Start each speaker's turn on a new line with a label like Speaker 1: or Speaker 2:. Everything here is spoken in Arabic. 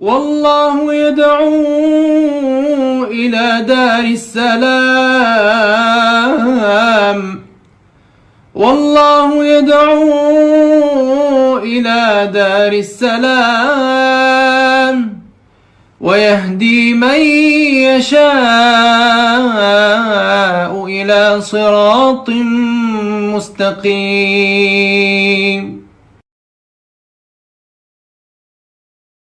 Speaker 1: والله يدعو إلى دار السلام والله يدعو إلى دار السلام ويهدي من يشاء إلى صراط مستقيم.